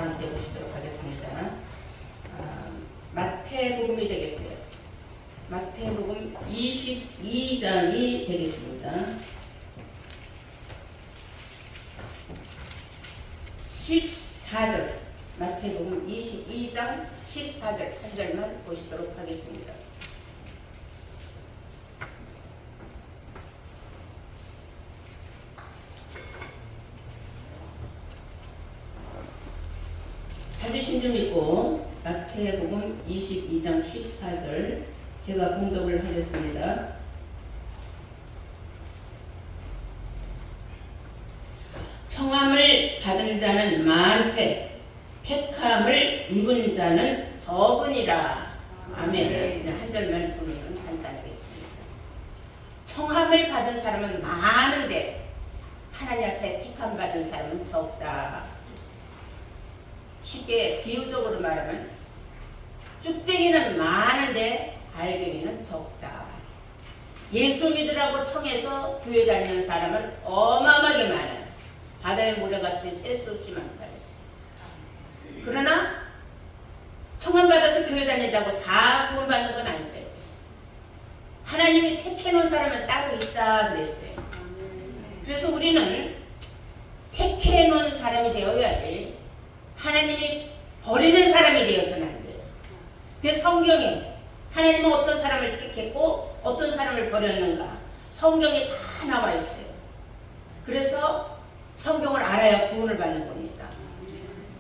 함께 보시도록 하겠습니다. 마태복음이 되겠어요. 마태복음 22장이 되겠습니다. 14절, 마태복음 22장 14절 한 절만 보시도록 하겠습니다. 찾으신 줄 믿고 마태복음 22장 14절 제가 봉독을 하겠습니다. 청함을 받은 자는 많되 택함을 입은 자는 적으니라. 아멘. 한 절만 보면 간단하게 있습니다. 청함을 받은 사람은 많은데 하나님 앞에 택함 받은 사람은 적다. 쉽게 비유적으로 말하면 쭉쟁이는 많은데 알갱이는 적다. 예수 믿으라고 청해서 교회 다니는 사람은 어마어마하게 많아요. 바다의 모래같이 셀 수 없이 많다 그랬어요. 그러나 청함받아서 교회 다닌다고 다 구원받는 건 아닌데 하나님이 택해놓은 사람은 따로 있다 그랬어요. 그래서 우리는 택해놓은 사람이 되어야지 하나님이 버리는 사람이 되어서는 안 돼요. 그래서 성경에 하나님은 어떤 사람을 택했고 어떤 사람을 버렸는가 성경에 다 나와 있어요. 그래서 성경을 알아야 구원을 받는 겁니다.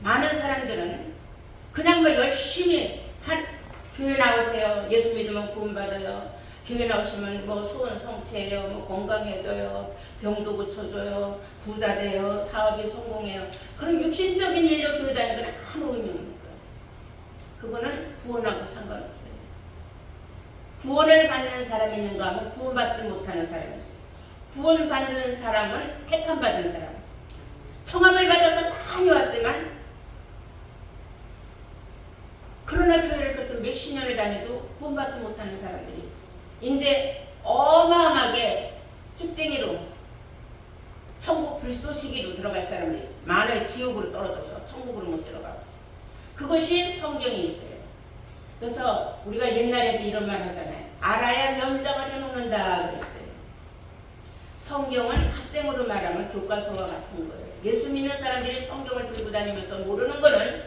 많은 사람들은 그냥 뭐 열심히 교회 나오세요. 예수 믿으면 구원받아요. 교회 나오시면 뭐 소원 성취해요. 뭐 건강해져요. 병도 고쳐줘요. 부자 돼요. 사업이 성공해요. 그런 육신적인 일로 교회 다니는 건 아무 의미 없는 거예요. 그거는 구원하고 상관없어요. 구원을 받는 사람이 있는가 하면 구원받지 못하는 사람이 있어요. 구원받는 사람은 택함 받은 사람. 청함을 받아서 많이 왔지만 그러나 교회를 그렇게 몇십 년을 다녀도 구원받지 못하는 사람들이 이제 어마어마하게 쭉쟁이로 천국 불쏘시기로 들어갈 사람들이 많아요. 지옥으로 떨어져서 천국으로 못 들어가고. 그것이 성경에 있어요. 그래서 우리가 옛날에도 이런 말 하잖아요. 알아야 명장을 해놓는다 그랬어요. 성경은 학생으로 말하면 교과서와 같은 거예요. 예수 믿는 사람들이 성경을 들고 다니면서 모르는 거는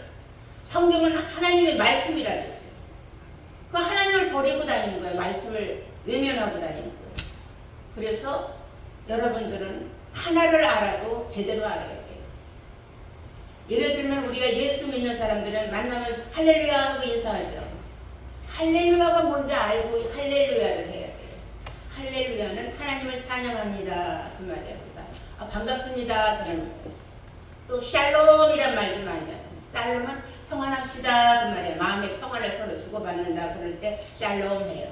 성경은 하나님의 말씀이라 그랬어요. 그 하나님을 버리고 다니는 거예요. 말씀을 외면하고 다니는 거예요. 그래서 여러분들은 하나를 알아도 제대로 알아야 돼요. 예를 들면 우리가 예수 믿는 사람들은 만나면 할렐루야 하고 인사하죠. 할렐루야가 뭔지 알고 할렐루야를 해야 돼요. 할렐루야는 하나님을 찬양합니다 그 말이에요. 반갑습니다 그러는 거예요. 또 샬롬이란 말도 많이 하잖아요. 샬롬은 평안합시다 그 말이에요. 마음의 평안을 서로 주고받는다 그럴 때 샬롬 해요.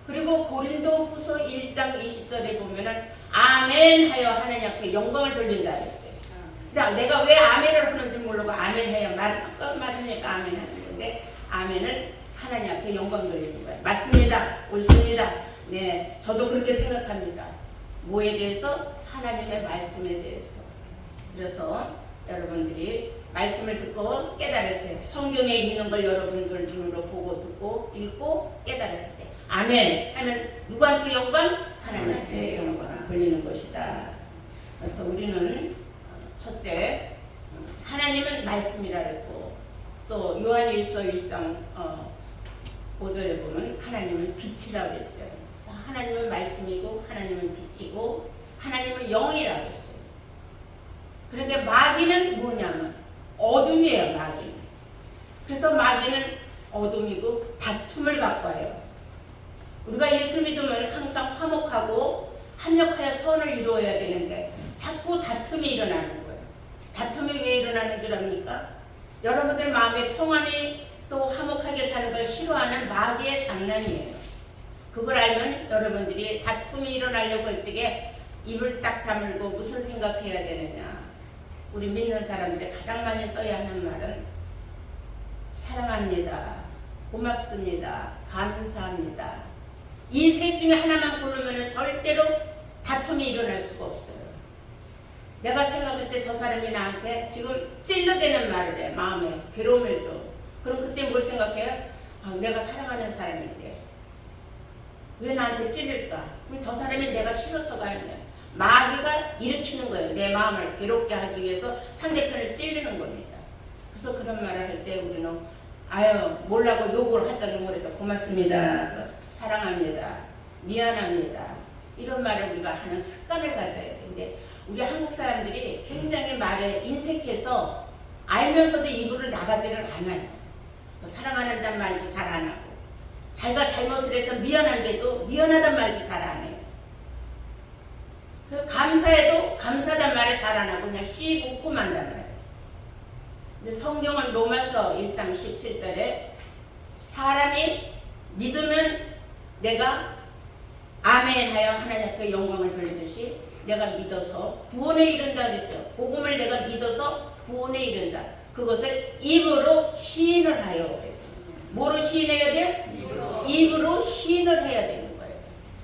그리고 고린도후서 1장 20절에 보면은 아멘 하여 하나님 앞에 영광을 돌린다 그랬어요. 근데 내가 왜 아멘을 하는지 모르고 아멘 해요. 맞으니까 아멘 하는 건데 아멘은 하나님 앞에 영광 돌리는 거예요. 맞습니다. 옳습니다. 네, 저도 그렇게 생각합니다. 뭐에 대해서? 하나님의 말씀에 대해서. 그래서 여러분들이 말씀을 듣고 깨달을 때 성경에 있는 걸 여러분들 눈으로 보고 듣고 읽고 깨달았을 때 아멘 하면 누구한테 영광? 하나님한테 영광을 돌리는 것이다. 그래서 우리는 첫째 하나님은 말씀이라 그랬고 또 요한일서 1장 5절에 보면 하나님은 빛이라 그랬죠. 그래서 하나님은 말씀이고 하나님은 빛이고 하나님은 영이라 그랬어요. 그런데 마귀는 뭐냐면 어둠이에요. 마귀는. 그래서 마귀는 어둠이고 다툼을 갖고 와요. 우리가 예수 믿으면 항상 화목하고 합력하여 선을 이루어야 되는데 자꾸 다툼이 일어나는 거예요. 다툼이 왜 일어나는 줄 압니까? 여러분들 마음에 평안히 또 화목하게 사는 걸 싫어하는 마귀의 장난이에요. 그걸 알면 여러분들이 다툼이 일어나려고 할 적에 입을 딱 다물고 무슨 생각해야 되느냐. 우리 믿는 사람들이 가장 많이 써야 하는 말은 사랑합니다. 고맙습니다. 감사합니다. 이 셋 중에 하나만 고르면 절대로 다툼이 일어날 수가 없어요. 내가 생각할 때 저 사람이 나한테 지금 찔러대는 말을 해. 마음에 괴로움을 줘. 그럼 그때 뭘 생각해요? 아, 내가 사랑하는 사람인데 왜 나한테 찔릴까? 그럼 저 사람이 내가 싫어서가 아니야. 마귀가 일으키는 거예요. 내 마음을 괴롭게 하기 위해서 상대편을 찔리는 겁니다. 그래서 그런 말을 할 때 우리는 아유 몰라고 욕을 하더니 뭐래도 고맙습니다. 사랑합니다. 미안합니다. 이런 말을 우리가 하는 습관을 가져야 되는데 우리 한국 사람들이 굉장히 말에 인색해서 알면서도 입으로 나가지를 않아요. 사랑한다는 말도 잘 안 하고 자기가 잘못을 해서 미안한데도 미안하단 말도 잘 안 해요. 감사해도 감사하단 말을 잘 안 하고 그냥 씩 웃고 만단 말이에요. 근데 성경은 로마서 1장 17절에 사람이 믿으면 내가 아멘 하여 하나님 앞에 영광을 돌리듯이 내가 믿어서 구원에 이른다 그랬어요. 복음을 내가 믿어서 구원에 이른다. 그것을 입으로 시인을 하여 그랬어요. 뭐로 시인해야 돼요? 입으로 시인을 해야 되는 거예요.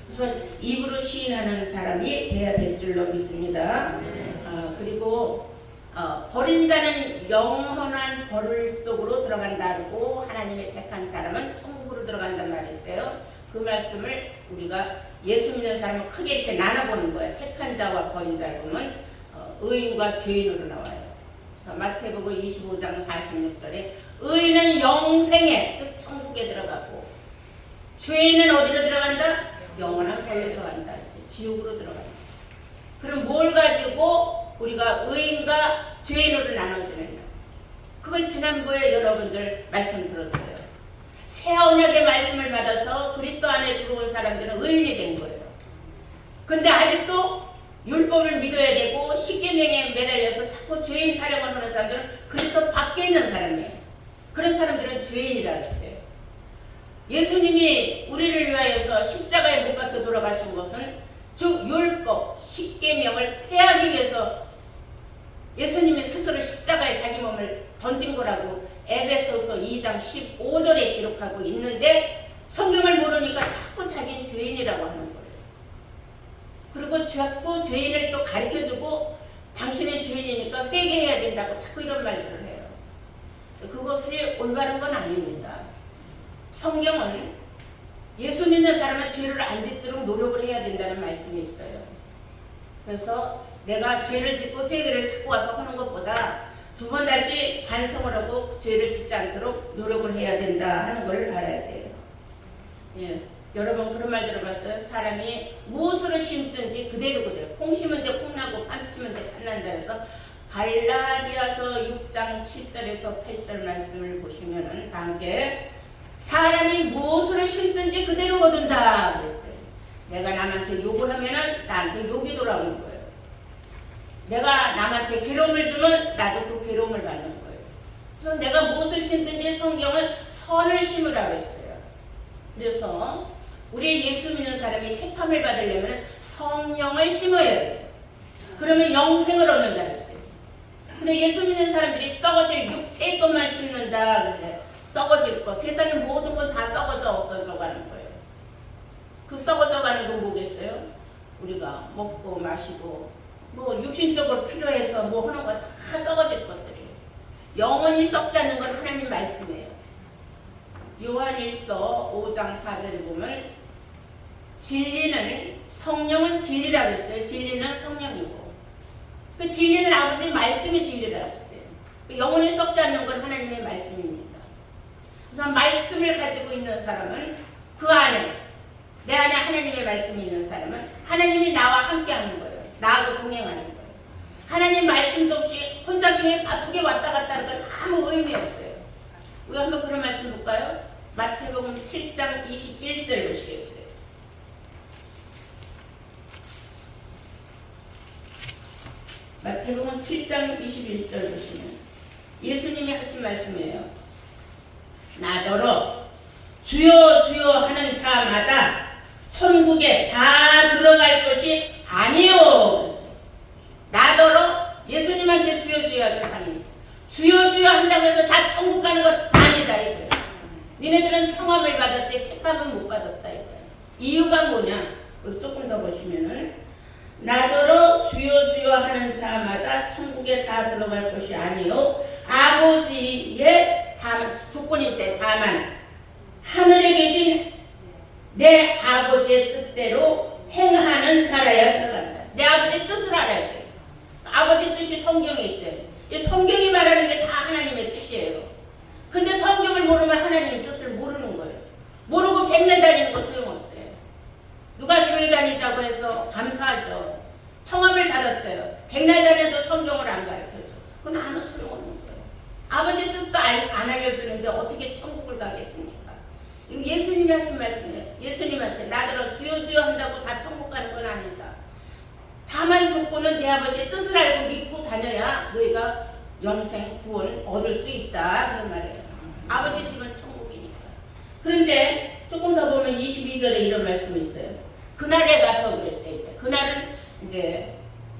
그래서 입으로 시인하는 사람이 돼야 될 줄로 믿습니다. 그리고 버린 자는 영원한 벌 속으로 들어간다고 하나님의 택한 사람은 천국으로 들어간단 말이 있어요. 그 말씀을 우리가 예수 믿는 사람은 크게 이렇게 나눠보는 거예요. 택한 자와 버린 자를 보면 의인과 죄인으로 나와요. 그래서 마태복음 25장 46절에 의인은 영생에 즉 천국에 들어가고 죄인은 어디로 들어간다? 영원한 벌로 들어간다. 그래서 지옥으로 들어간다. 그럼 뭘 가지고 우리가 의인과 죄인으로 나눠지느냐? 그걸 지난번에 여러분들 말씀 들었어요. 새 언약의 말씀을 받아서 그리스도 안에 들어온 사람들은 의인이 된 거예요. 근데 아직도 율법을 믿어야 되고 십계명에 매달려서 자꾸 죄인 타령을 하는 사람들은 그리스도 밖에 있는 사람이에요. 그런 사람들은 죄인이라고 했어요. 예수님이 우리를 위하여서 십자가에 못 박혀 돌아가신 것은 즉 율법, 십계명을 폐하기 위해서 예수님이 스스로 십자가에 자기 몸을 던진 거라고 에베소서 2장 15절에 기록하고 있는데 성경을 모르니까 자꾸 자기는 죄인이라고 하는 거예요. 그리고 자꾸 죄인을 또 가르쳐주고 당신은 죄인이니까 빼게 해야 된다고 자꾸 이런 말들을 해요. 그것이 올바른 건 아닙니다. 성경은 예수 믿는 사람은 죄를 안 짓도록 노력을 해야 된다는 말씀이 있어요. 그래서 내가 죄를 짓고 회개를 찾고 와서 하는 것보다 두 번 다시 반성을 하고 죄를 짓지 않도록 노력을 해야 된다 하는 걸 알아야 돼요. 예, 여러분 그런 말 들어봤어요? 사람이 무엇으로 심든지 그대로 콩 심은 데 콩 나고 팥 심은 데 팥 난다 해서 갈라디아서 6장 7절에서 8절 말씀을 보시면은 다 함께 사람이 무엇으로 심든지 그대로 거둔다 그랬어요. 내가 남한테 욕을 하면은 나한테 욕이 돌아오는 거예요. 내가 남한테 괴로움을 주면 나도 그 괴로움을 받는 거예요. 그래서 내가 무엇을 심든지 성경은 선을 심으라고 했어요. 그래서 우리 예수 믿는 사람이 택함을 받으려면 성령을 심어야 돼요. 그러면 영생을 얻는다 그랬어요. 근데 예수 믿는 사람들이 썩어질 육체의 것만 심는다 그랬어요. 썩어질 것, 세상의 모든 건 다 썩어져 없어져 가는 거예요. 그 썩어져 가는 건 뭐겠어요? 우리가 먹고 마시고 뭐 육신적으로 필요해서 뭐 하는 거 다 썩어질 것들이에요. 영원히 썩지 않는 건 하나님 말씀이에요. 요한일서 5장 4절에 보면 진리는 성령은 진리라고 했어요. 진리는 성령이고 그 진리는 아버지 말씀이 진리라고 했어요. 영원히 썩지 않는 건 하나님의 말씀입니다. 그래서 말씀을 가지고 있는 사람은 그 안에 내 안에 하나님의 말씀이 있는 사람은 하나님이 나와 함께하는 거예요. 나하고 동행하는 거예요. 하나님 말씀도 없이 혼자 교회 바쁘게 왔다 갔다 하는 건 아무 의미 없어요. 우리 한번 그런 말씀 볼까요? 마태복음 7장 21절 보시겠어요? 마태복음 7장 21절 보시면 예수님이 하신 말씀이에요. 나더러 주여 주여 하는 자마다 천국에 다 들어갈 것이 아니요. 나더러 예수님한테 주여 주여 하죠. 당연히 주여 주여 한다고 해서 다 천국 가는 건 아니다 이거예요. 니네들은 청함을 받았지 택함은 못 받았다 이거예요. 이유가 뭐냐? 우리 조금 더 보시면은 나더러 주여 주여 하는 자마다 천국에 다 들어갈 것이 아니요 아버지의 다만 조건이 있어요. 다만 하늘에 계신 내 아버지의 뜻대로 행하는 자라야 들어간다. 내 아버지의 뜻을 알아야 돼. 아버지 뜻이 성경에 있어요. 이 성경이 말하는 게 다 하나님의 뜻이에요. 근데 성경을 모르면 하나님 뜻을 모르는 거예요. 모르고 백날 다니는 거 소용없어요. 누가 교회 다니자고 해서 감사하죠. 청함을 받았어요. 백날 다녀도 성경을 안 가르쳐줘. 그건 아무 소용없는 거예요. 아버지 뜻도 안 알려주는데 어떻게 천국을 가겠습니까? 이거 예수님이 하신 말씀이에요. 예수님한테 나더러 주여 주여 한다고 다 천국 가는 건 아니다. 다만 조건은 내 아버지의 뜻을 알고 믿고 다녀야 너희가 영생 구원 얻을 수 있다 그런 말이에요. 아버지 집은 천국이니까. 그런데 조금 더 보면 22절에 이런 말씀이 있어요. 그날에 가서 그랬어요. 그날은 이제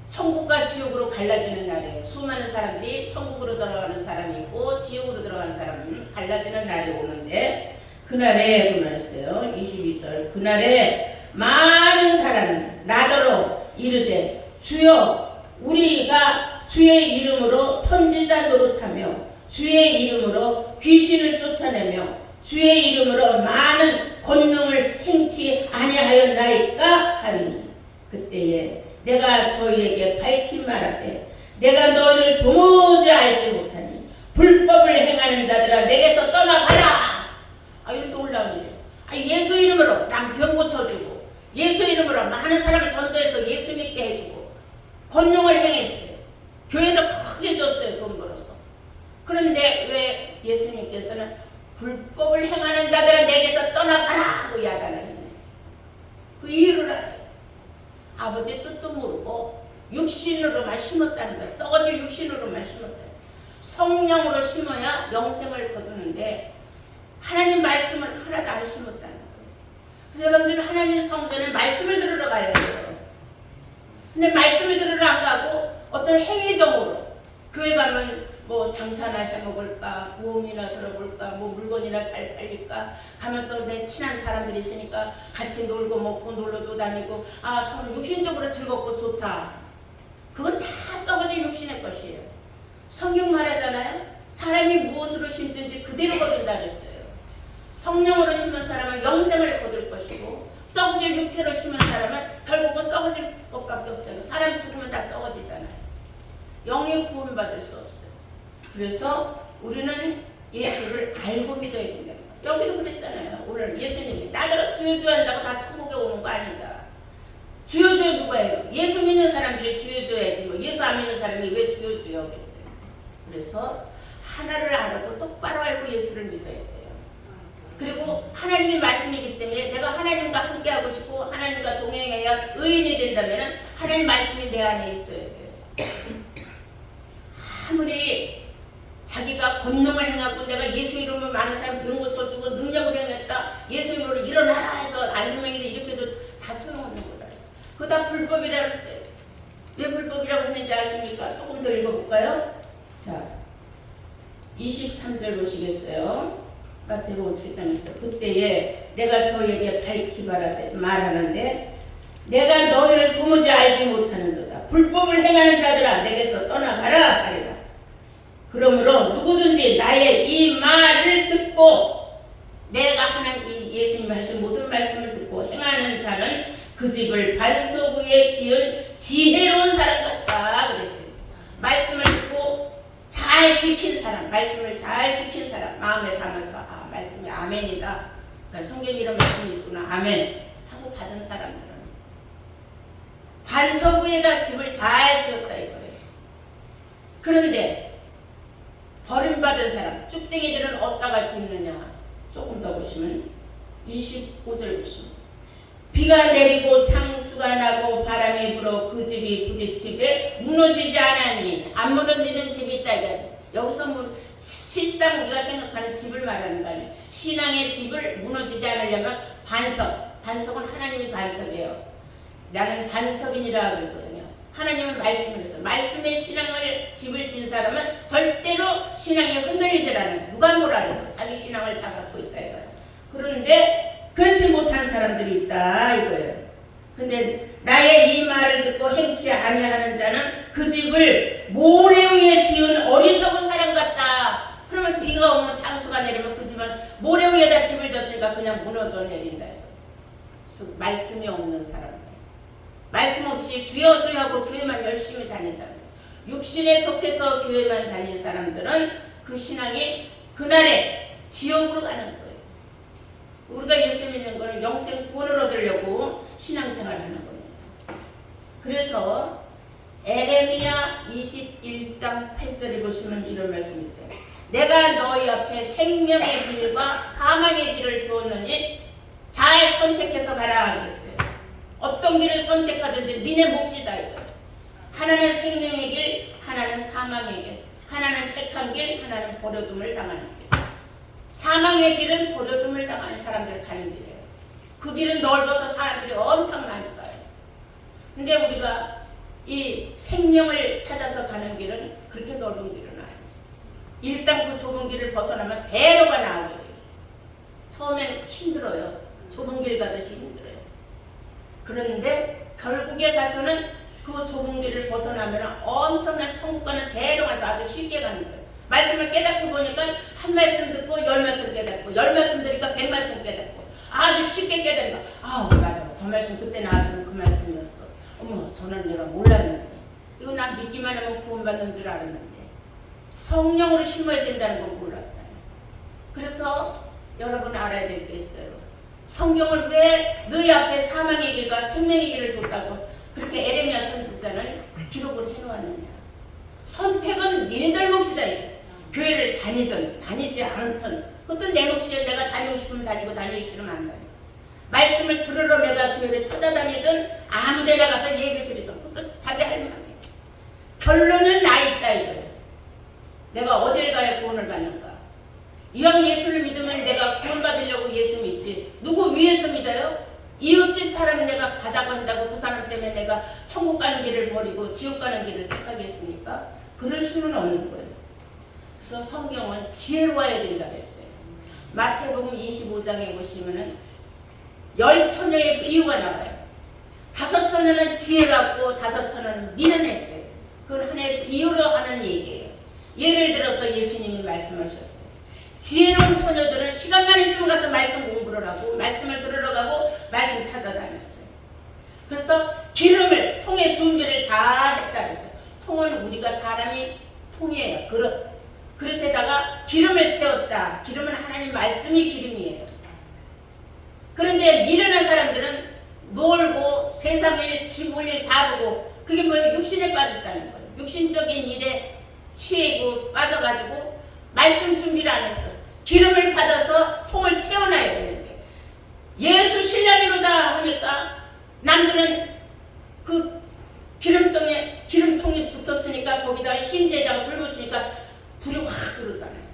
천국과 지옥으로 갈라지는 날이에요. 수많은 사람들이 천국으로 들어가는 사람이 있고 지옥으로 들어가는 사람은 갈라지는 날이 오는데 그날에 그랬어요. 22절 그날에 많은 사람이 나더러 이르되 주여 우리가 주의 이름으로 선지자 노릇하며 주의 이름으로 귀신을 쫓아내며 주의 이름으로 많은 권능을 행치 아니하였나이까 하리니 그때에 내가 저희에게 밝히 말하되 내가 너희를 도무지 알지 못하니 불법을 행하는 자들아 내게서 떠나가라. 이런 놀라운 일이에요. 예수 이름으로 남편 고쳐주고 예수 이름으로 많은 사람을 전도해서 예수 믿게 해주고 권능을 행했어요. 교회도 크게 줬어요. 돈 벌어서. 그런데 왜 예수님께서는 불법을 행하는 자들은 내게서 떠나가라 하고 야단을 했네요. 그 이유를 알아요. 아버지의 뜻도 모르고 육신으로만 심었다는 거예요. 썩어질 육신으로만 심었다. 성령으로 심어야 영생을 거두는데 하나님 말씀을 하나도 안 심었다는 거예요. 그래서 여러분들은 하나님 성전에 말씀을 들으러 가야 돼요. 근데 말씀을 들으러 안 가고 어떤 행위적으로 교회 가면 뭐 장사나 해먹을까, 보험이나 들어볼까, 뭐 물건이나 잘 팔릴까, 가면 또 내 친한 사람들이 있으니까 같이 놀고 먹고 놀러도 다니고 서로 육신적으로 즐겁고 좋다. 그건 다 썩어진 육신의 것이에요. 성경 말하잖아요. 사람이 무엇으로 심든지 그대로 거둔다 그랬어요. 성령으로 심은 사람은 영생을 거둘 것이고 썩어질 육체로 심은 사람은 결국은 썩어질 것밖에 없잖아요. 사람 죽으면 다 썩어지잖아요. 영의 구원받을 수 없어요. 그래서 우리는 예수를 알고 믿어야 된다. 여기도 그랬잖아요. 오늘 예수님이 나더러 주여 주여 한다고 다 천국에 오는 거 아니다. 주여 주여 누가 해요? 예수 믿는 사람들이 주여 주여 해야지 뭐 예수 안 믿는 사람이 왜 주여 주여 하겠어요. 그래서 하나를 알아도 똑바로 알고 예수를 믿어야 돼요. 그리고 하나님의 말씀이기 때문에 내가 하나님과 함께하고 싶고 하나님과 동행해야 의인이 된다면 하나님 말씀이 내 안에 있어야 돼요. 아무리 자기가 권능을 행하고 내가 예수 이름으로 많은 사람 병 고쳐주고 능력을 행했다. 예수 이름으로 일어나라 해서 안전명이도 이렇게 해도 다 소용없는 거다 했어요. 그거 다 불법이라고 했어요. 왜 불법이라고 했는지 아십니까? 조금 더 읽어볼까요? 자, 23절 보시겠어요? 마태복음 7장에서 그때에 내가 저희에게 밝히 말하는데 내가 너희를 도무지 알지 못하는도다. 불법을 행하는 자들아 내게서 떠나가라 하리라. 그러므로 누구든지 나의 이 말을 듣고 내가 하나님 예수님이 하신 모든 말씀을 듣고 행하는 자는 그 집을 반석 위에 지은 지혜로운 사람 같다 그랬어요. 말씀을 듣고 잘 지킨 사람, 말씀을 잘 지킨 사람 마음에 담아서 말씀이 아멘이다. 그러니까 성경에 이런 말씀이 있구나. 아멘 하고 받은 사람들은 반석 위에다 집을 잘 지었다 이거예요. 그런데 버림받은 사람, 쭉쟁이들은 어디다가 짓느냐? 조금 더 보시면 25절 보시면 비가 내리고 창수가 나고 바람이 불어 그 집이 부딪히되 무너지지 않았니? 안 무너지는 집이 있다 이거예요. 여기서 실상 우리가 생각하는 집을 말하는 거 아니에요. 신앙의 집을 무너지지 않으려면 반석은 하나님이 반석이에요. 나는 반석인이라 그랬거든요. 하나님은 말씀을 해서 말씀의 신앙을 집을 진 사람은 절대로 신앙이 흔들리질 않아요. 누가 뭐라 그래요. 자기 신앙을 자각하고 있다 이거예요. 그런데 그렇지 못한 사람들이 있다 이거예요. 근데 나의 이 말을 듣고 행치 아니하는 자는 그 집을 모래 위에 지은 어리석은 사람 같다. 그러면 비가 오면 장수가 내리면 그 집은 모래 위에다 집을 졌으니까 그냥 무너져 내린다. 말씀이 없는 사람들, 말씀 없이 주여 주여 하고 교회만 열심히 다니는 사람들, 육신에 속해서 교회만 다니는 사람들은 그 신앙이 그날에 지옥으로 가는 거예요. 우리가 예수 믿는 것은 영생 구원을 얻으려고 신앙생활을 하는 겁니다. 그래서 에레미야 21장 8절에 보시면 이런 말씀이 있어요. 내가 너희 앞에 생명의 길과 사망의 길을 두었느니 잘 선택해서 가라 그랬어요. 어떤 길을 선택하든지 니네 몫이다 이거. 하나는 생명의 길, 하나는 사망의 길, 하나는 택한 길, 하나는 버려둠을 당하는 길. 사망의 길은 버려둠을 당하는 사람들 가는 길이에요. 그 길은 넓어서 사람들이 엄청 많이 가요. 근데 우리가 이 생명을 찾아서 가는 길은 그렇게 넓은 길은 아니에요. 일단 그 좁은 길을 벗어나면 대로가 나오게 돼 있어요. 처음엔 힘들어요. 좁은 길 가듯이 힘들어요. 그런데 결국에 가서는 그 좁은 길을 벗어나면 엄청난 천국 가는 대로가서 아주 쉽게 가는 거예요. 말씀을 깨닫고 보니까 한 말씀 듣고 10말씀 깨닫고 10말씀 들으니까 100말씀 깨닫고 아주 쉽게 깨닫는 거. 아 맞아. 저 말씀 그때 나왔던 그 말씀이었어. 어머 저는 내가 몰랐는데 이거 난 믿기만 하면 구원받는 줄 알았는데 성령으로 심어야 된다는 건 몰랐잖아요. 그래서 여러분 알아야 될 게 있어요. 성경을 왜 너희 앞에 사망의 길과 생명의 길을 뒀다고 그렇게 에레미야 선지자는 기록을 해놓았느냐. 선택은 니네들 몫이다. 교회를 다니든 다니지 않든 그것도 내 몫이에요. 내가 다니고 싶으면 다니고 다니기 싫으면 안 다니고 말씀을 들으러 내가 교회를 찾아다니든 아무 데나 가서 예배 드리든 그것도 자기 할 마음이에요. 결론은 나 있다 이거예요. 내가 어딜 가야 구원을 받는가. 이왕 예수를 믿으면 내가 구원받으려고 예수 믿지. 누구 위해서 믿어요? 이웃집 사람 내가 가자고 한다고 그 사람 때문에 내가 천국 가는 길을 버리고 지옥 가는 길을 택하겠습니까? 그럴 수는 없는 거예요. 그래서 성경은 지혜로워야 된다고 했어요. 마태복음 25장에 보시면은 10처녀의 비유가 나와요. 5처녀는 지혜롭고 5처녀는 미련했어요. 그건 하나의 비유로 하는 얘기예요. 예를 들어서 예수님이 말씀하셨어요. 지혜로운 처녀들은 시간만 있으면 가서 말씀 공부를 하고 말씀을 들으러 가고 말씀 찾아다녔어요. 그래서 기름을 통의 준비를 다 했다 그랬어요. 통은 우리가 사람이 통이에요. 그릇에다가 기름을 채웠다. 기름은 하나님 말씀이 기름이에요. 그런데 미련한 사람들은 놀고 세상일 지불일 다 보고 그게 뭐예요? 육신에 빠졌다는 거예요. 육신적인 일에 취해고 빠져가지고 말씀 준비를 안 했어. 기름을 받아서 통을 채워놔야 되는데 예수 신랑이로다 하니까 남들은 그 기름통이 붙었으니까 거기다 심지에다가 불 붙이니까 불이 확 들어오잖아요.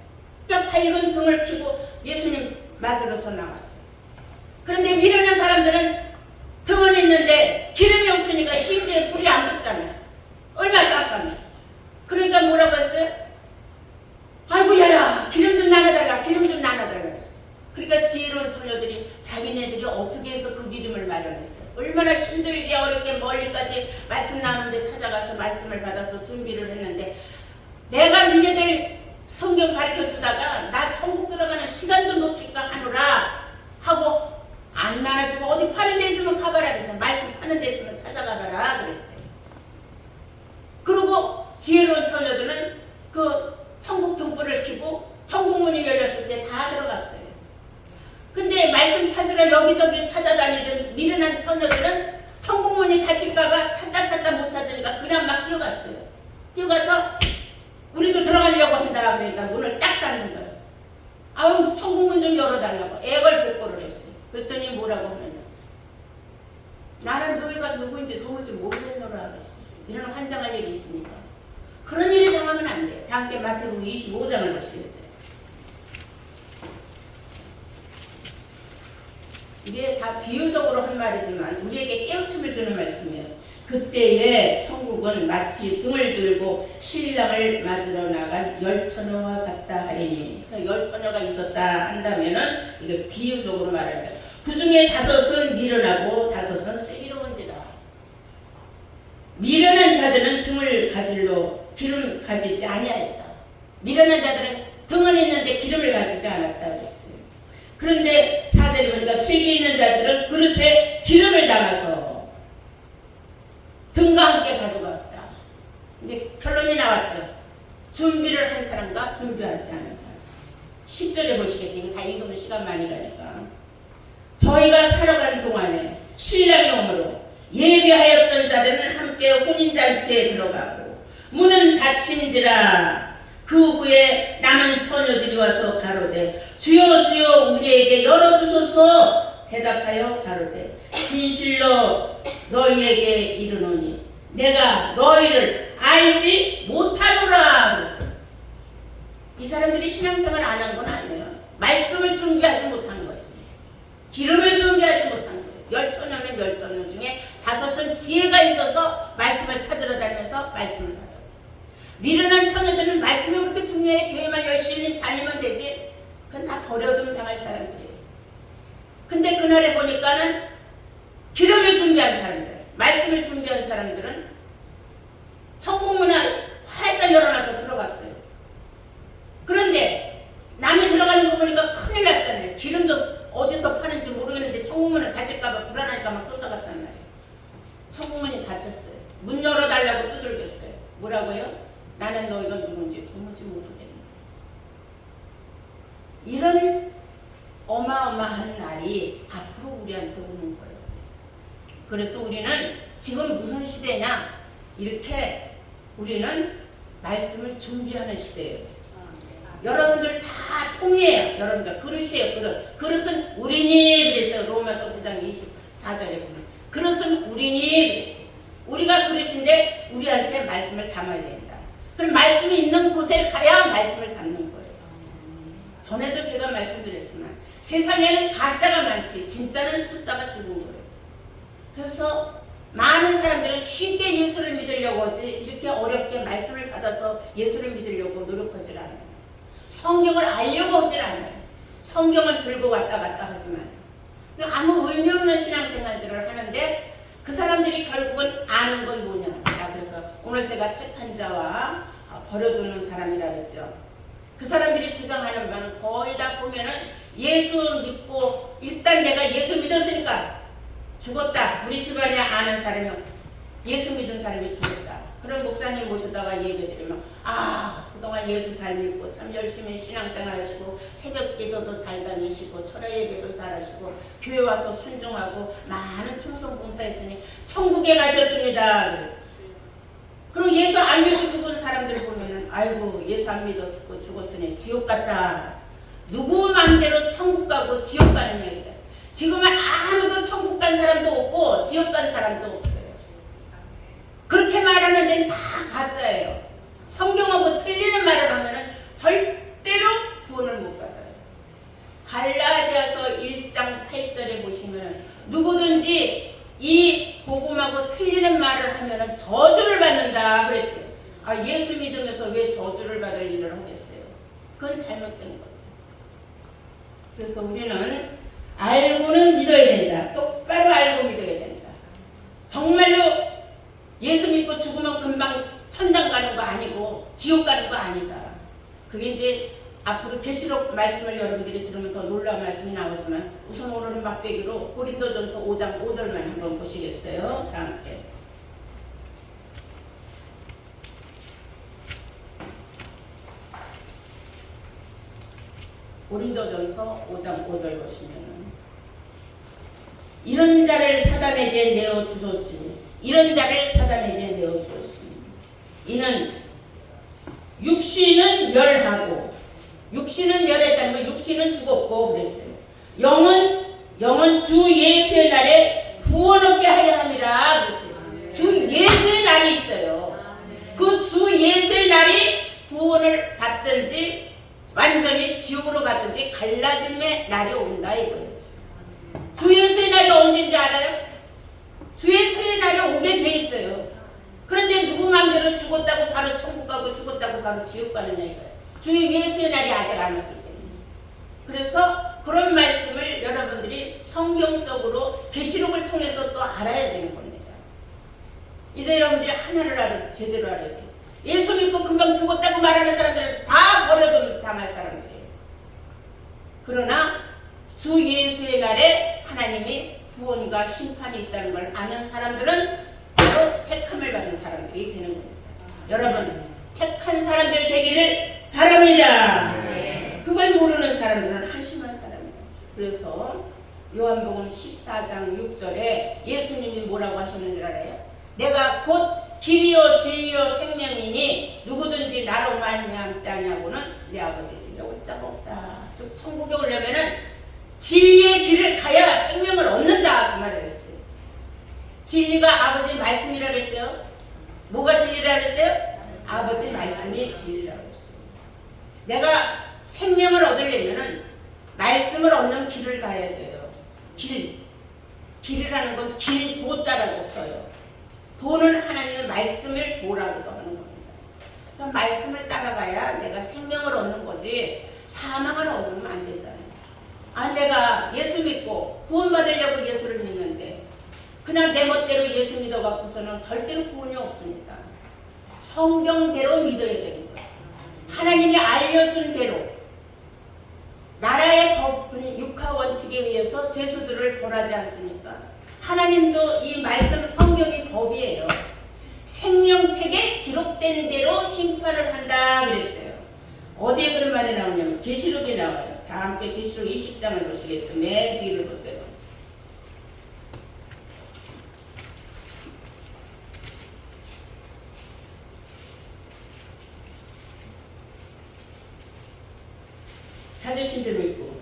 그러니까 밝은 등을 켜고 예수님 맞으러서 나왔어요. 그런데 미련한 사람들은 등은 있는데 기름이 없으니까 심지에 불이 안 붙잖아요. 얼마나 깜깜해. 그러니까 뭐라고 했어요? 아이고 야야 기름 좀 나눠달라. 기름 좀 나눠달라 그랬어요. 그러니까 지혜로운 처녀들이 자기네들이 어떻게 해서 그 기름을 마련했어요. 얼마나 힘들게 어렵게 멀리까지 말씀 나누는데 찾아가서 말씀을 받아서 준비를 했는데 내가 니네들 성경 가르쳐주다가 나 천국 들어가는 시간도 놓칠까 하노라 하고 안 나눠주고 어디 파는 데 있으면 가봐라 그래서 말씀 파는 데 있으면 찾아가봐라 그랬어요. 그리고 지혜로운 처녀들은 그 천국 등불을 켜고 천국 문이 열렸을 때 다 들어갔어요. 근데 말씀 찾으러 여기저기 찾아다니던 미련한 처녀들은 천국 문이 닫힐까봐 찾다 못 찾으니까 그냥 막 뛰어갔어요. 뛰어가서 우리도 들어가려고 한다 그러니까 문을 딱 닫는 거예요. 아우 천국 문 좀 열어달라고 애걸복걸을 했어요. 그랬더니 뭐라고 하느냐. 나는 너희가 누구인지 도무지 모르겠노라 그랬어요. 이런 환장할 일이 있습니까? 그런 일이 당하면 안 돼요. 다 함께 마태복음 25장을 보시겠어요. 이게 다 비유적으로 한 말이지만 우리에게 깨우침을 주는 말씀이에요. 그때의 천국은 마치 등을 들고 신랑을 맞으러 나간 10처녀와 같다 하리니. 저 10처녀가 있었다 한다면은 이게 비유적으로 말해요. 그 중에 5은 미련하고 5은 슬기로운지라. 미련한 자들은 등을 가질로 기름 가지지 아니하였다. 미련한 자들은 등은 있는데 기름을 가지지 않았다 그랬어요. 그런데 4절에 보니까 슬기 있는 자들은 그릇에 기름을 담아서 등과 함께 가져갔다. 이제 결론이 나왔죠. 준비를 한 사람과 준비하지 않은 사람. 10절에 보시겠어요. 이거 다 읽으면 시간 많이 가니까. 저희가 살아가는 동안에 신랑이 오므로 예비하였던 자들은 함께 혼인잔치에 들어가고 문은 닫힌지라. 그 후에 남은 처녀들이 와서 가로되 주여 주여 우리에게 열어주소서. 대답하여 가로되 진실로 너희에게 이르노니 내가 너희를 알지 못하노라 그랬어요. 이 사람들이 신앙생활 안 한 건 아니에요. 말씀을 준비하지 못한 거지. 기름을 준비하지 못한 거예요. 10처녀는 10처녀 중에 5은 지혜가 있어서 말씀을 찾으러 다니면서 말씀을 받았어요. 미련한 처녀들은 말씀이 그렇게 중요해. 교회만 열심히 다니면 되지. 그건 다 버려두면 당할 사람들이에요. 근데 그날에 보니까는 기름을 준비한 사람들, 말씀을 준비한 사람들은 천국 문을 활짝 열어놔서 들어갔어요. 그런데 남이 들어가는 거 보니까 큰일 났잖아요. 기름도 어디서 파는지 모르겠는데 천국문은 닫힐까봐 불안하니까 막 쫓아갔단 말이에요. 천국문이 닫혔어요. 문 열어달라고 두들겼어요. 뭐라고요? 나는 너희가 누군지 도무지 모르겠네. 이런 어마어마한 날이 앞으로 우리한테 오는 거예요. 그래서 우리는 지금 무슨 시대냐? 이렇게 우리는 말씀을 준비하는 시대예요. 여러분들 다 통이에요. 여러분들 그릇이에요. 그릇. 그릇은 우리니 그랬어요. 로마서 9장 24절에 보면 그릇은 우리니 그랬어요. 우리가 그릇인데 우리한테 말씀을 담아야 된다. 그럼 말씀이 있는 곳에 가야 말씀을 담는 거예요. 전에도 제가 말씀드렸지만 세상에는 가짜가 많지 진짜는 숫자가 적은 거예요. 그래서 많은 사람들은 쉽게 예수를 믿으려고 하지 이렇게 어렵게 말씀을 받아서 예수를 믿으려고 노력하지 않아요. 성경을 알려고 하지 않아요. 성경을 들고 왔다 갔다 하지만 아무 의미 없는 신앙생활들을 하는데 그 사람들이 결국은 아는 건 뭐냐. 그래서 오늘 제가 택한 자와 버려두는 사람이라 그랬죠. 그 사람들이 주장하는 바는 거의 다 보면은 예수 믿고 일단 내가 예수 믿었으니까 죽었다. 우리 집안에 아는 사람이 예수 믿은 사람이 죽었다. 그런 목사님 모시다가 예배드리면 그동안 예수 잘 믿고 참 열심히 신앙생활 하시고 새벽 기도도 잘 다니시고 철야 예배도 잘 하시고 교회 와서 순종하고 많은 충성 봉사했으니 천국에 가셨습니다. 그리고 예수 안 믿고 죽은 사람들 보면은 아이고 예수 안 믿었고 죽었으니 지옥 갔다. 누구 마음대로 천국 가고 지옥 가는 얘기다. 지금은 아무도 천국 간 사람도 없고 지옥 간 사람도 없어요. 그렇게 말하는 데는 다 가짜예요. 성경하고 틀리는 말을 하면은 절대로 구원을 못 받아요. 갈라디아서 1장 8절에 보시면 누구든지 이 복음하고 틀리는 말을 하면은 저주를 받는다 그랬어요. 예수 믿으면서 왜 저주를 받을 일을 하겠어요? 그건 잘못된 거죠. 그래서 우리는 알고는 믿어야 된다. 똑바로 알고 믿어야 된다. 정말로 예수 믿고 죽으면 금방 천당 가는 거 아니고 지옥 가는 거 아니다. 그게 이제 앞으로 계시록 말씀을 여러분들이 들으면 더 놀라운 말씀이 나오지만 우선 오늘은 맛배기로 고린도전서 5장 5절만 한번 보시겠어요? 다 함께. 고린도전서 5장 5절 보시면 이런 자를 사단에게 내어주셨으니 이런 자를 사단에게 내어주었으니 이는 육신은 멸하고 육신은 멸했다는 건 육신은 죽었고 그랬어요. 영은 주 예수의 날에 구원 얻게 하려 함이라 그랬어요. 주 예수의 날이 있어요. 그 주 예수의 날이 구원을 받든지 완전히 지옥으로 가든지 갈라짐의 날이 온다 이거예요. 주 예수의 날이 언제인지 알아요? 주 예수의 날이 오게 돼 있어요. 그런데 누구 마음대로 죽었다고 바로 천국 가고 죽었다고 바로 지옥 가느냐 이거예요. 주 예수의 날이 아직 안 왔기 때문에. 그래서 그런 말씀을 여러분들이 성경적으로 계시록을 통해서 또 알아야 되는 겁니다. 이제 여러분들이 하나를 알아야 제대로 알아야 돼. 예수 믿고 금방 죽었다고 말하는 사람들은 다 버려도 당할 사람들이에요. 그러나 주 예수의 날에 하나님이 구원과 심판이 있다는 걸 아는 사람들은 바로 택함을 받은 사람들이 되는 겁니다. 여러분, 택한 사람들 되기를 바랍니다. 그걸 모르는 사람들은 한심한 사람이에요. 그래서 요한복음 14장 6절에 예수님이 뭐라고 하셨는지 알아요? 내가 곧 길이요 진리요 생명이니 누구든지 나로 말미암지 아니하고는 내 아버지 집에 올 자가 없다. 즉 천국에 오려면은 진리의 길을 가야 생명을 얻는다 그 말을 했어요. 진리가 아버지 말씀이라 그랬어요. 뭐가 진리라 그랬어요? 아버지 말씀이 진리라고 했어요. 내가 생명을 얻으려면은 말씀을 얻는 길을 가야 돼요. 길이라는 건 길도자라고 써요. 도는 하나님의 말씀을 도라고도 하는 겁니다. 그러니까 말씀을 따라가야 내가 생명을 얻는 거지 사망을 얻으면 안 되잖아요. 내가 예수 믿고 구원받으려고 예수를 믿는데 그냥 내 멋대로 예수 믿어갖고서는 절대로 구원이 없습니다. 성경대로 믿어야 되는 거예요. 하나님이 알려준 대로 나라의 법은 육하 원칙에 의해서 죄수들을 벌하지 않습니까? 하나님도 이 말씀 성경이 법이에요. 생명책에 기록된 대로 심판을 한다 그랬어요. 어디에 그런 말이 나오냐면 계시록에 나와요. 다 함께 계시록 20장을 보시겠어요. 맨 뒤를 보세요. 찾으신 줄 믿고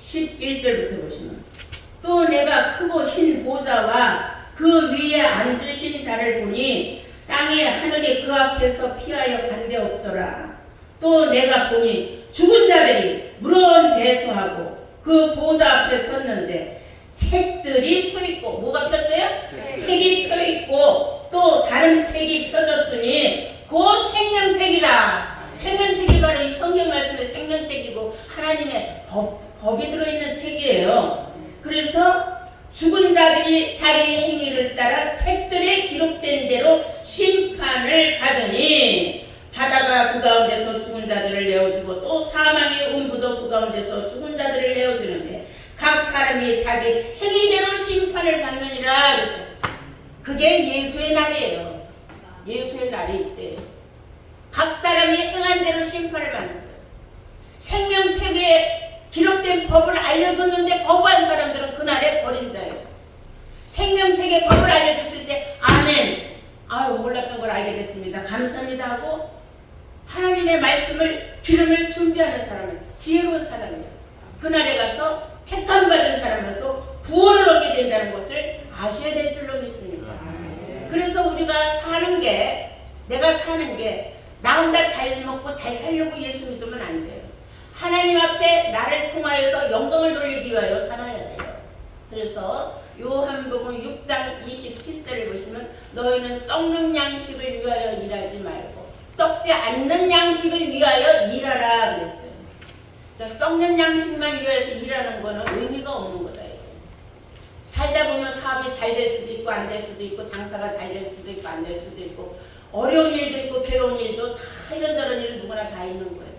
11절부터 보시면 또 내가 크고 흰 보좌와 그 위에 앉으신 자를 보니 땅에 하늘이 그 앞에서 피하여 간데 없더라. 또 내가 보니 죽은 자들이 무거운 대소하고 그 보좌 앞에 섰는데 책들이 펴있고 뭐가 폈어요? 책이 펴있고 또 다른 책이 펴졌으니 그 생명책이라. 생명책이 바로 이 성경 말씀의 생명책이고 하나님의 법이 들어있는 책이에요. 그래서 죽은 자들이 자기 행위를 따라 책들에 기록된 대로 심판을 받으니 바다가 그 가운데서 죽은 자들을 내어주고 또 사망의 음부도 그 가운데서 죽은 자들을 내어주는데 각 사람이 자기 행위대로 심판을 받느니라. 그래서 그게 예수의 날이에요. 예수의 날이 있대요. 각 사람이 행한 대로 심판을 받는 거예요. 생명책에 기록된 법을 알려줬는데 거부한 사람들은 그날에 버린 자예요. 생명책에 법을 알려줬을 때 아멘, 몰랐던 걸 알게 됐습니다, 감사합니다 하고 하나님의 말씀을 기름을 준비하는 사람은 지혜로운 사람이에요. 그날에 가서 택함받은 사람으로서 구원을 얻게 된다는 것을 아셔야 될 줄로 믿습니다. 그래서 우리가 사는 게, 내가 사는 게 나 혼자 잘 먹고 잘 살려고 예수 믿으면 안 돼요. 하나님 앞에 나를 통하여서 영광을 돌리기 위하여 살아야 돼요. 그래서 요한복음 6장 27절을 보시면 너희는 썩는 양식을 위하여 일하지 말고 썩지 않는 양식을 위하여 일하라 그랬어요. 그러니까 썩는 양식만 위하여서 일하는 거는 의미가 없는 거다. 살다 보면 사업이 잘 될 수도 있고 안 될 수도 있고 장사가 잘 될 수도 있고 안 될 수도 있고 어려운 일도 있고 괴로운 일도 다 이런저런 일은 누구나 다 있는 거예요.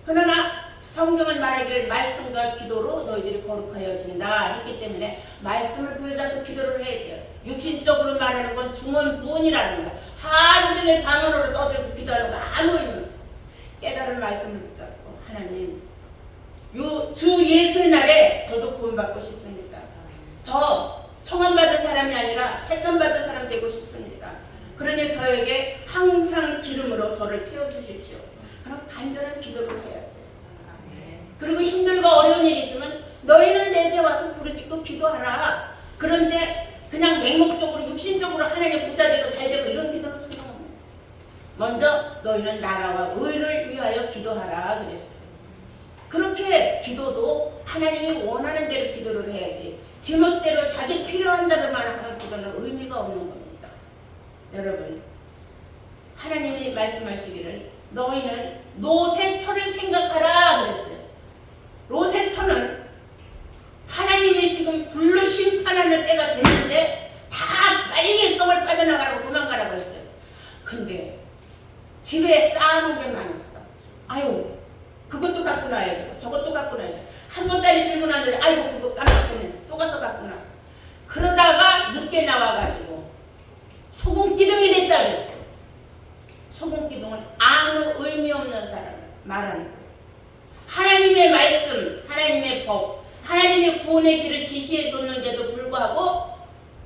그러나 성경은 말하기를 말씀과 기도로 너희들이 거룩하여진다 했기 때문에 말씀을 부여잡고 기도를 해야 돼요. 육신적으로 말하는 건 중언부언이라는 거야. 하루 종일 방언으로 떠들고 기도하는 거 아무 의미 없어. 깨달은 말씀을 붙잡고 하나님 주 예수의 날에 저도 구원받고 싶습니다. 저 청함받은 사람이 아니라 택함받은 사람 되고 싶습니다. 그러니 저에게 항상 기름으로 저를 채워주십시오. 그럼 간절한 기도를 해야 돼요. 그리고 힘들고 어려운 일이 있으면 너희는 내게 와서 부르짖고 기도하라. 그런데 그냥 맹목적으로 육신적으로 하나님 부자 되고 잘 되고 이런 기도는 소용없는. 먼저 너희는 나라와 의를 위하여 기도하라 그랬어요. 그렇게 기도도 하나님이 원하는 대로 기도를 해야지 제멋대로 자기 필요한 대로만 하는 기도는 의미가 없는 겁니다. 여러분, 하나님이 말씀하시기를 너희는 노새처를 생각하라 그랬어요. 노새처는 하나님이 지금 불로 심판하는 때가 됐는데 다 말하는 거예요. 하나님의 말씀, 하나님의 법, 하나님의 구원의 길을 지시해 줬는데도 불구하고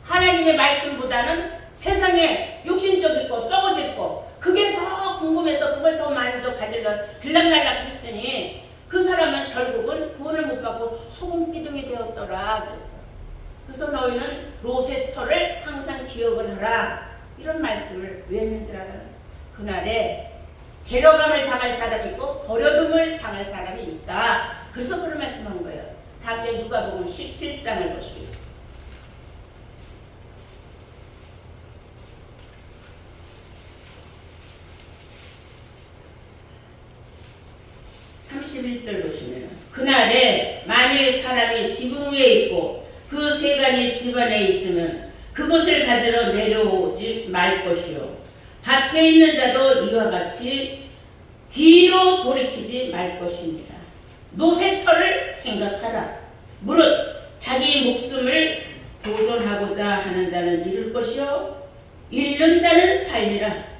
하나님의 말씀보다는 세상에 육신적이고 썩어질 거 그게 더 궁금해서 그걸 더 만져 가지려 들락날락 했으니 그 사람은 결국은 구원을 못 받고 소금기둥이 되었더라 그랬어요. 그래서 너희는 로세처를 항상 기억을 하라 이런 말씀을 왜 했는지 알아요? 그날에 데려감을 당할 사람이 있고 버려둠을 당할 사람이 있다. 그래서 그런 말씀한 거예요. 다음에 누가복음 17장을 보시겠습니다. 31절 보시면 그날에 만일 사람이 지붕 위에 있고 그 세간이 집안에 있으면 그것을 가지러 내려오지 말 것이요 밭에 있는 자도 이와 같이 뒤로 돌이키지 말 것입니다. 노새처를 생각하라. 무릇 자기 목숨을 보존하고자 하는 자는 잃을 것이요 잃는 자는 살리라.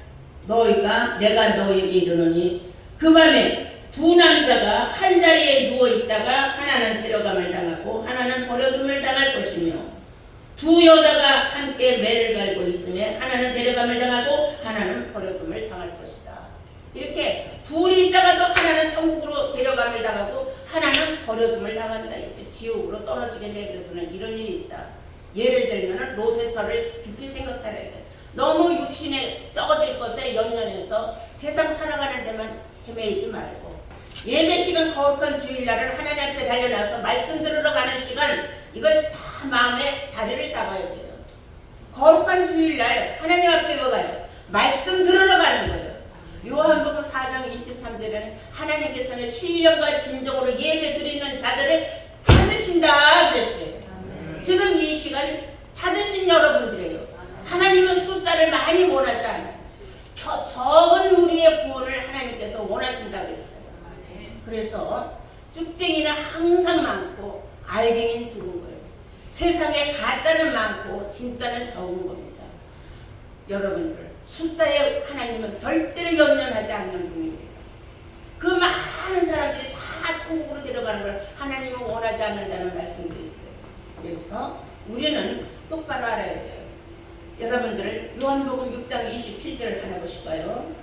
내가 너희에게 이르노니 그 밤에 두 남자가 한 자리에 누워 있다가 하나는 데려감을 당하고 하나는 버려둠을 당할 것이며 두 여자가 함께 매를 갈고 있으며 하나는 데려감을 당하고 하나는 버려둠을 당할 것이다. 이렇게 둘이 있다가도 하나는 천국으로 데려감을 당하고 하나는 버려둠을 당한다. 이렇게 지옥으로 떨어지게 내버려두는 이런 일이 있다. 예를 들면 로세처를 깊이 생각하라. 너무 육신에 썩어질 것에 연연해서 세상 살아가는 데만 헤매이지 말고 예배 시간 거룩한 주일날을 하나님 앞에 달려나서 말씀 들으러 가는 시간 이걸 다 마음에 자리를 잡아야 돼요. 거룩한 주일날 하나님 앞에 뭐가요? 말씀 들으러 가는 거예요. 요한복음 4장 23절에는 하나님께서는 신령과 진정으로 예배 드리는 자들을 찾으신다 그랬어요. 지금 이 시간 찾으신 여러분들이에요. 하나님은 숫자를 많이 원하지 않아요. 적은 우리의 구원을 하나님께서 원하신다 그랬어요. 그래서 쭉쟁이는 항상 많고 알갱이는 적은 거예요. 세상에 가짜는 많고 진짜는 적은 겁니다. 여러분들 숫자에 하나님은 절대로 연연하지 않는 분입니다. 그 많은 사람들이 다 천국으로 데려가는 걸 하나님은 원하지 않는다는 말씀도 있어요. 그래서 우리는 똑바로 알아야 돼요. 여러분들 요한복음 6장 27절을 하나 보실까요?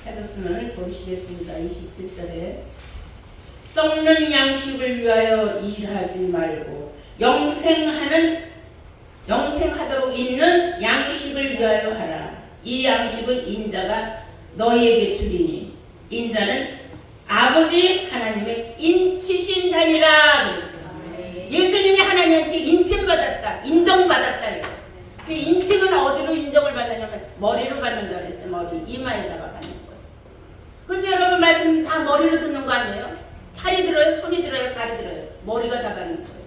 해줬으면 보시겠습니다. 27절에 썩는 양식을 위하여 일하지 말고 영생하도록 있는 양식을 위하여 하라. 이 양식은 인자가 너희에게 주리니 인자는 아버지 하나님의 인치신 자니라 그랬어요. 예수님이 하나님한테 인침받았다, 인정받았다. 그래서 인침은 어디로 인정을 받느냐면 머리로 받는다 그랬어요. 머리, 이마에다가 받는 거예요. 그래서 여러분 말씀 다 머리로 듣는 거 아니에요? 팔이 들어요, 손이 들어요, 발이 들어요. 머리가 다 받는 거예요.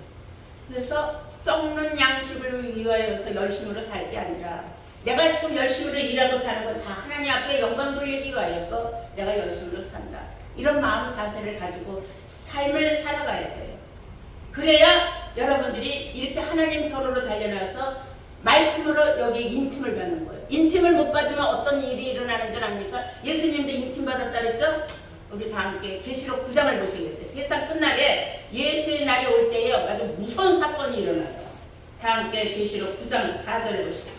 그래서 썩는 양식을 위하여서 열심으로 살 게 아니라 내가 지금 열심으로 일하고 사는 건 다 하나님 앞에 영광 돌리기 위하여서 내가 열심으로 산다. 이런 마음 자세를 가지고 삶을 살아가야 돼요. 그래야 여러분들이 이렇게 하나님 서로로 달려나서 말씀으로 여기 인침을 받는 거예요. 인침을 못 받으면 어떤 일이 일어나는 줄 압니까? 예수님도 인침 받았다 그랬죠? 우리 다 함께 계시록 9장을 보시겠어요? 세상 끝날에 예수의 날이 올 때에 아주 무서운 사건이 일어나요. 다 함께 계시록 9장 4절을 보시겠습니다.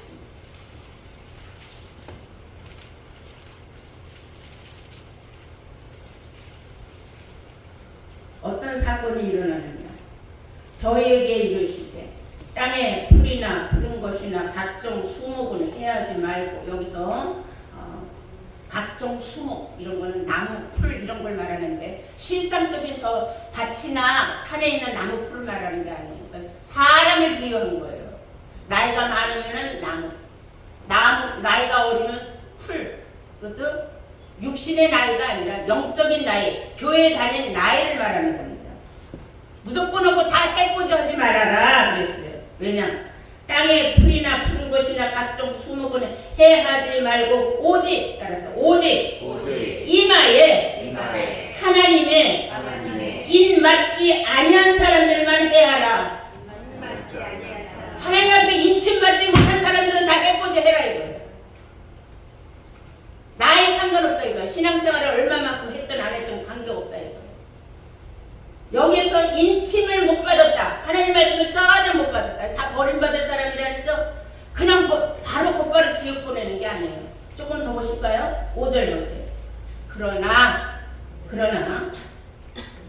어떤 사건이 일어나느냐? 저희에게 이르시되 땅에 풀이나 푸른 것이나 각종 수목은 해하지 말고, 여기서 각종 수목 이런 거는 나무, 풀 이런 걸 말하는데 실상적인 저 밭이나 산에 있는 나무, 풀을 말하는 게 아니에요. 그러니까 사람을 비유한 거예요. 나이가 많으면은 나무, 나이가 어리면 풀. 그것도 육신의 나이가 아니라 영적인 나이, 교회에 다니는 나이를 말하는 겁니다. 무조건 하고 다 해코지하지 말아라 그랬어요. 왜냐? 땅에 풀이나 푸른 것이나 각종 수목은 해하지 말고 오직, 따라서 오직 이마에 하나님의 인 맞지 아니한 사람들만 해하라. 하나님 앞에 인침 받지 못한 사람들은 다 해코지 해라 이거예요. 나이 상관없다 이거야. 신앙생활을 얼마만큼 했든 안 했든 관계없다 이거예요. 여기서 인침을 못 받았다. 하나님 말씀을 전혀 못 받았다. 다 버림받을 사람이라 그랬죠? 그냥 바로 곧바로 지옥 보내는 게 아니에요. 조금 더 보실까요? 5절 보세요. 그러나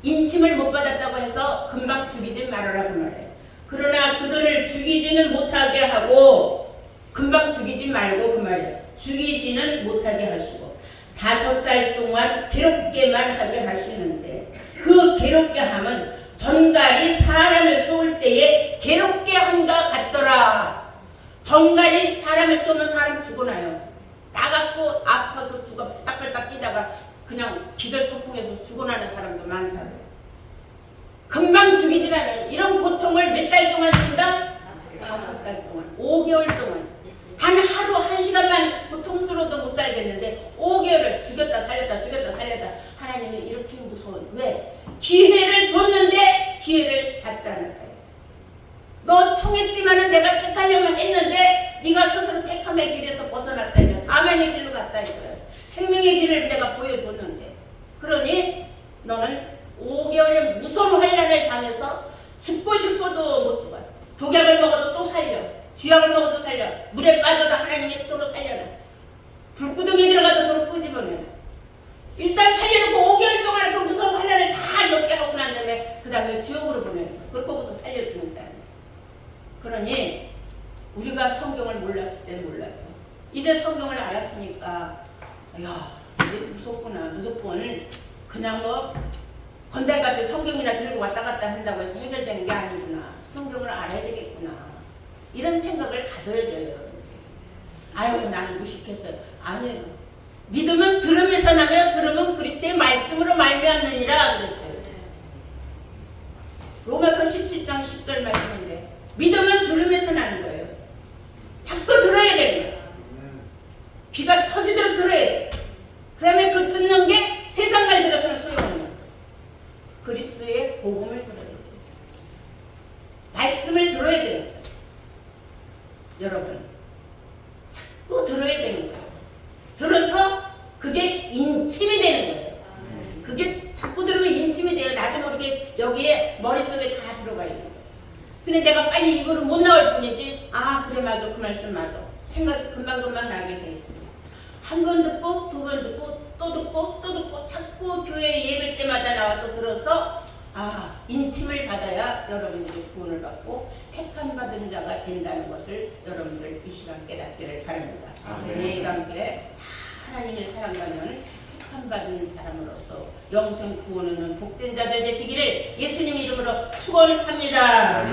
인침을 못 받았다고 해서 금방 죽이지 말아라 그 말이에요. 그러나 그들을 죽이지는 못하게 하고 금방 죽이지 말고 그 말이에요. 죽이지는 못하게 하시고 5달 동안 괴롭게만 하게 하시는데 그 괴롭게 함은 전갈이 사람을 쏘을 때에 괴롭게 한가 같더라. 전갈이 사람을 쏘면 사람 죽어나요. 나갖고 아파서 죽어 딱딱딱 뛰다가 그냥 기절초풍해서 죽어나는 사람도 많다고요. 금방 죽이질 않아요. 이런 고통을 몇 달 동안 준다? 5달 동안, 5개월 동안. 단 하루 1시간만 고통스러워도 못 살겠는데 5개월을 죽였다 살렸다 죽였다 살렸다. 하나님이 이렇게 무서운 왜? 기회를 줬는데 기회를 잡지 않았다. 너 청했지만은 내가 택하려면 했는데 네가 스스로 택함의 길에서 벗어났다며 사망의 길로 갔다 이거야. 생명의 길을 내가 보여줬는데 그러니 너는 5개월의 무서운 환난을 당해서 죽고 싶어도 못 죽어요. 독약을 먹어도 또 살려. 쥐약을 먹어도 살려. 물에 빠져도 하나님이 도로 살려라. 불구덩이에 들어가도 도로 끄집어내. 일단 살려놓고 5개월 동안 그 무서운 환난을 다 겪게 하고 난 다음에 그 다음에 지옥으로 보내는 거야. 그렇고부터 살려주는다. 그러니 우리가 성경을 몰랐을 때 몰라요. 이제 성경을 알았으니까 야 이게 무섭구나. 무조건 그냥 뭐 건달같이 성경이나 들고 왔다 갔다 한다고 해서 해결되는 게 아니구나. 성경을 알아야 되겠구나. 이런 생각을 가져야 돼요. 아유 나는 무식했어요. 아니에요. 믿음은 들음에서 나며 들음은 그리스도의 말씀으로 말미암느니라 그랬어요. 로마서 17장 10절 말씀인데 믿음은 들음에서 나는 거예요. 자꾸 들어야 되는 거예요. 귀가 터지도록 들어야 돼요. 그 다음에 그 듣는 게 세상 말 들어서는 소용없는 거예요. 그리스도의 복음을 들어야 돼요. 말씀을 들어야 돼요. 여러분 자꾸 들어야 되는 거예요. 들어서 그게 인침이 되는 거예요. 그게 자꾸 들으면 인침이 돼요. 나도 모르게 여기에 머릿속에 다 들어가 있는 거예요. 근데 내가 빨리 입으로 못 나올 뿐이지 아 그래 맞아 그 말씀 맞아 생각이 금방금방 나게 돼 있습니다. 한 번 듣고 두 번 듣고 또 듣고 또 듣고 자꾸 교회 예배 때마다 나와서 들어서 아 인침을 받아야 여러분들이 구원을 받고 택함 받은 자가 된다는 것을 여러분들 이 시간 깨닫기를 바랍니다. 우리가 함께 하나님의 사랑받는 택함 받은 사람으로서 영생 구원 얻는 복된 자들 되시기를 예수님 이름으로 축원합니다.